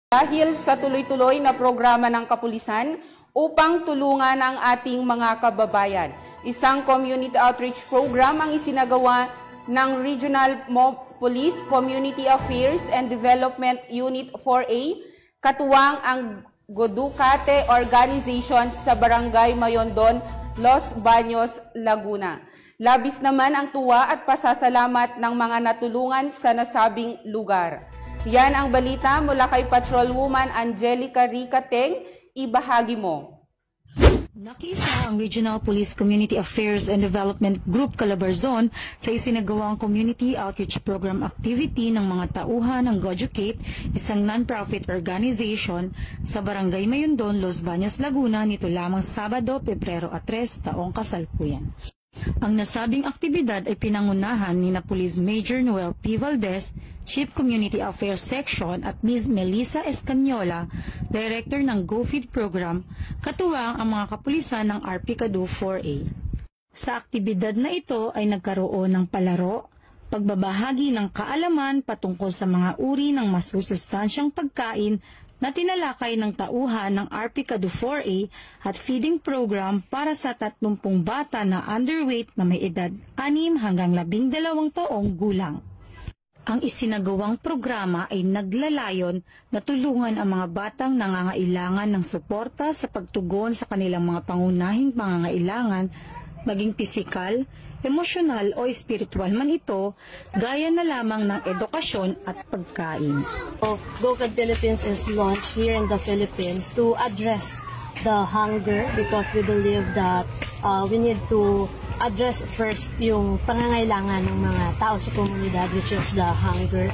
Dahil sa tuloy-tuloy na programa ng kapulisan upang tulungan ang ating mga kababayan. Isang community outreach program ang isinagawa ng Regional Police Community Affairs and Development Unit 4A, katuwang ang Godukate Organization sa Barangay Mayondon, Los Baños, Laguna. Labis naman ang tuwa at pasasalamat ng mga natulungan sa nasabing lugar. Yan ang balita mula kay Patrolwoman Angelica Ricateng. Ibahagi mo. Nakiisa ang Regional Police Community Affairs and Development Group Calabarzon sa isinagawang Community Outreach Program activity ng mga tauhan ng Goducate, isang non-profit organization sa Barangay Mayondon, Los Baños, Laguna nito lamang Sabado, Pebrero 3 taong kasalukuyan. Ang nasabing aktibidad ay pinangunahan ni na Police Major Noel P. Valdez, Chief Community Affairs Section at Ms. Melissa Escaniola, Director ng GoFeed Program, katuwang ang mga kapulisan ng RP-CADU 4A. Sa aktibidad na ito ay nagkaroon ng palaro, pagbabahagi ng kaalaman patungkol sa mga uri ng masusustansyang pagkain na tinalakay ng tauhan ng RP-CADU 4A at feeding program para sa 30 bata na underweight na may edad 6 hanggang 12 taong gulang. Ang isinagawang programa ay naglalayon na tulungan ang mga batang nangangailangan ng suporta sa pagtugon sa kanilang mga pangunahing pangangailangan, maging pisikal, emosyonal o espiritual man ito, gaya na lamang ng edukasyon at pagkain. GoFed Philippines is launched here in the Philippines to address the hunger because we believe that we need to address first yung pangangailangan ng mga tao sa komunidad, which is the hunger.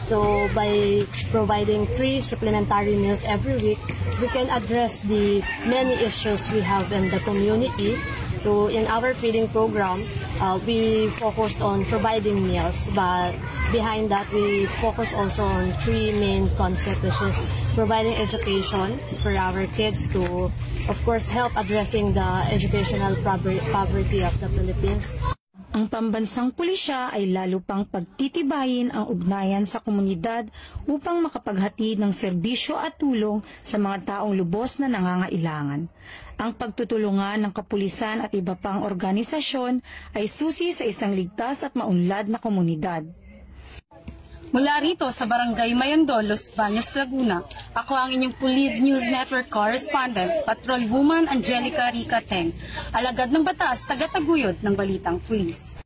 So by providing 3 supplementary meals every week, we can address the many issues we have in the community. So in our feeding program, we focused on providing meals, but behind that we focus also on 3 main concepts, which is providing education for our kids to, of course, help addressing the educational poverty of the Philippines. Ang pambansang pulisya ay lalo pang pagtitibayin ang ugnayan sa komunidad upang makapaghatid ng serbisyo at tulong sa mga taong lubos na nangangailangan. Ang pagtutulungan ng kapulisan at iba pang organisasyon ay susi sa isang ligtas at maunlad na komunidad. Mula rito sa Barangay Mayondon, Los Baños, Laguna, ako ang inyong Police News Network Correspondent, Patrolwoman Angelica Ricateng, alagad ng batas, tagataguyod ng balitang pulis.